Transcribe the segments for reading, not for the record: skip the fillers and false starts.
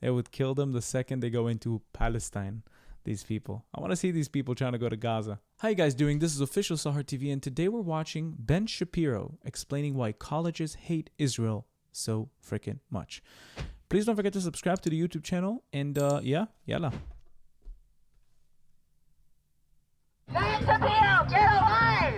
They would kill them the second they go into Palestine. These people. I want to see these people trying to go to Gaza. How you guys doing? This is Official Sahar TV, and today we're watching Ben Shapiro explaining why colleges hate Israel so freaking much. Please don't forget to subscribe to the YouTube channel, and yeah, yalla. Ben Shapiro, get alive!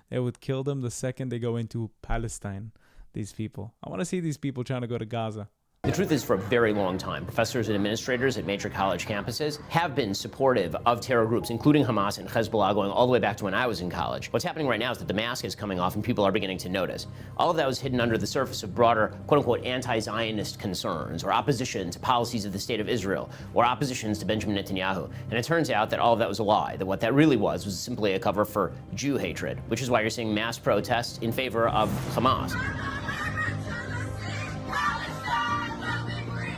They would kill them the second they go into Palestine. These people. I want to see these people trying to go to Gaza. The truth is, for a very long time, professors and administrators at major college campuses have been supportive of terror groups, including Hamas and Hezbollah, going all the way back to when I was in college. What's happening right now is that the mask is coming off and people are beginning to notice. All of that was hidden under the surface of broader, quote-unquote, anti-Zionist concerns, or opposition to policies of the State of Israel, or oppositions to Benjamin Netanyahu. And it turns out that all of that was a lie, that what that really was simply a cover for Jew hatred, which is why you're seeing mass protests in favor of Hamas.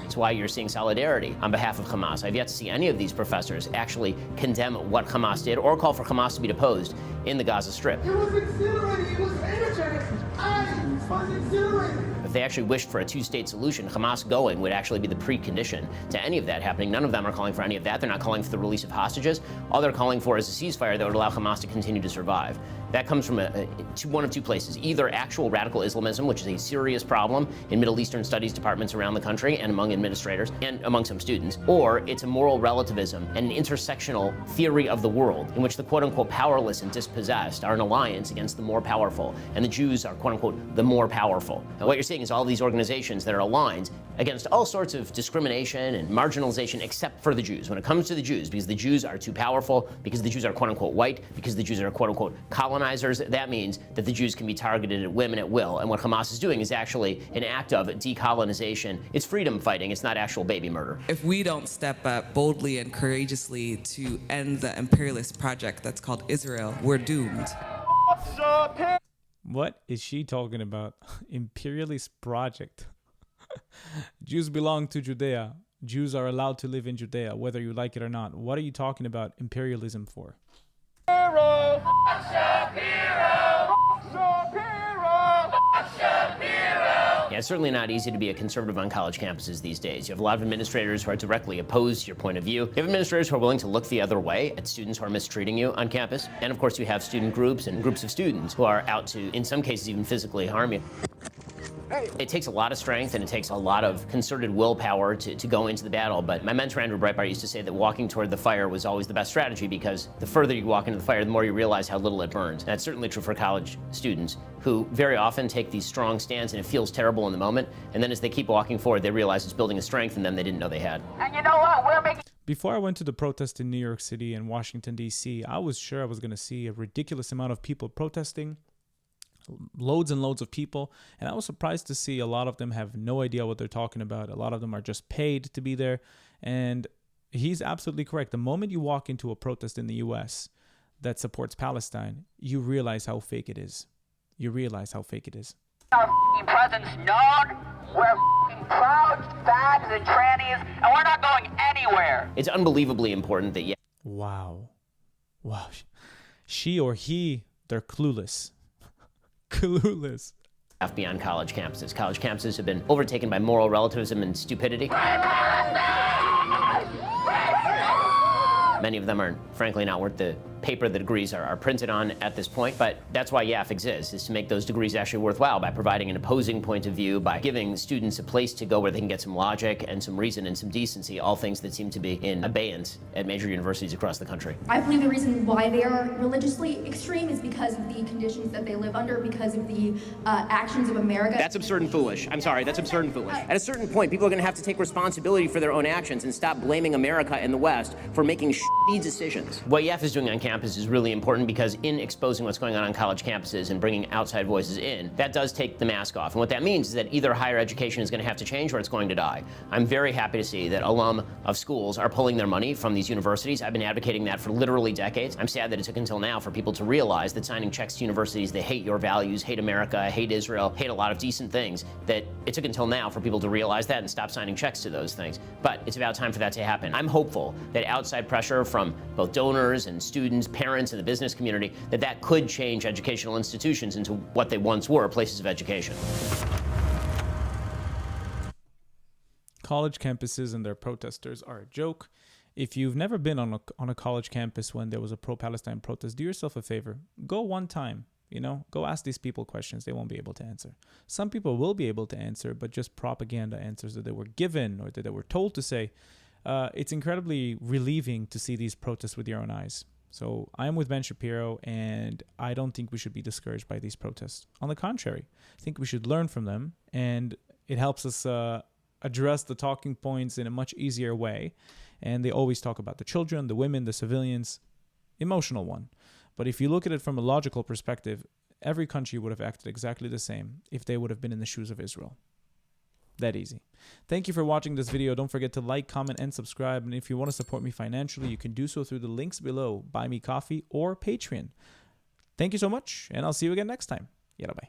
That's why you're seeing solidarity on behalf of Hamas. I've yet to see any of these professors actually condemn what Hamas did or call for Hamas to be deposed in the Gaza Strip. It was exhilarating. It was energetic. It was exhilarating. If they actually wished for a two-state solution, Hamas going would actually be the precondition to any of that happening. None of them are calling for any of that. They're not calling for the release of hostages. All they're calling for is a ceasefire that would allow Hamas to continue to survive. That comes from one of two places. Either actual radical Islamism, which is a serious problem in Middle Eastern studies departments around the country and among administrators and among some students, or it's a moral relativism and an intersectional theory of the world in which the quote-unquote powerless and dispossessed are an alliance against the more powerful, and the Jews are quote-unquote the more powerful. And what you're seeing is all these organizations that are aligned against all sorts of discrimination and marginalization except for the Jews. When it comes to the Jews, because the Jews are too powerful, because the Jews are quote-unquote white, because the Jews are quote-unquote colonizers, that means that the Jews can be targeted at women at will. And what Hamas is doing is actually an act of decolonization. It's freedom fighting. It's not actual baby murder. If we don't step up boldly and courageously to end the imperialist project that's called Israel, we're doomed. What is she talking about? Imperialist project. Jews belong to Judea. Jews are allowed to live in Judea, whether you like it or not. What are you talking about imperialism for? Shapiro! Yeah, it's certainly not easy to be a conservative on college campuses these days. You have a lot of administrators who are directly opposed to your point of view. You have administrators who are willing to look the other way at students who are mistreating you on campus. And of course, you have student groups and groups of students who are out to, in some cases, even physically harm you. It takes a lot of strength and it takes a lot of concerted willpower to go into the battle, but my mentor Andrew Breitbart used to say that walking toward the fire was always the best strategy because the further you walk into the fire, the more you realize how little it burns. And that's certainly true for college students who very often take these strong stands and it feels terrible in the moment, and then as they keep walking forward, they realize it's building a strength in them they didn't know they had. And you know what? We're making... Before I went to the protest in New York City and Washington, D.C., I was sure I was going to see a ridiculous amount of people protesting. Loads and loads of people, and I was surprised to see a lot of them have no idea what they're talking about. A lot of them are just paid to be there, and he's absolutely correct. The moment you walk into a protest in the US that supports Palestine, you realize how fake it is. You realize how fake it is. Our presence known. We're proud fags and trannies, and we're not going anywhere. It's unbelievably important that Wow. She or he, they're clueless. Clueless. Beyond college campuses. College campuses have been overtaken by moral relativism and stupidity. Many of them are, frankly, not worth the paper the degrees are printed on at this point, but that's why YAF exists, is to make those degrees actually worthwhile by providing an opposing point of view, by giving students a place to go where they can get some logic and some reason and some decency, all things that seem to be in abeyance at major universities across the country. I believe the reason why they are religiously extreme is because of the conditions that they live under, because of the actions of America. That's absurd and foolish. I'm sorry, that's absurd and foolish. At a certain point, people are going to have to take responsibility for their own actions and stop blaming America and the West for making shitty decisions. What YAF is doing on campus is really important because in exposing what's going on college campuses and bringing outside voices in, that does take the mask off. And what that means is that either higher education is going to have to change or it's going to die. I'm very happy to see that alum of schools are pulling their money from these universities. I've been advocating that for literally decades. I'm sad that it took until now for people to realize that signing checks to universities, they hate your values, hate America, hate Israel, hate a lot of decent things, that it took until now for people to realize that and stop signing checks to those things. But it's about time for that to happen. I'm hopeful that outside pressure from from both donors and students, parents, and the business community that could change educational institutions into what they once were, places of education. College campuses and their protesters are a joke. If you've never been on a college campus when there was a pro-Palestine protest, do yourself a favor. Go one time. Go ask these people questions they won't be able to answer. Some people will be able to answer, but just propaganda answers that they were given or that they were told to say. It's incredibly relieving to see these protests with your own eyes. So I'm with Ben Shapiro, and I don't think we should be discouraged by these protests. On the contrary, I think we should learn from them, and it helps us address the talking points in a much easier way. And they always talk about the children, the women, the civilians, emotional one. But if you look at it from a logical perspective, every country would have acted exactly the same if they would have been in the shoes of Israel. That easy. Thank you for watching this video. Don't forget to like, comment, and subscribe. And if you want to support me financially, you can do so through the links below, Buy Me Coffee or Patreon. Thank you so much, and I'll see you again next time. Yalla, bye.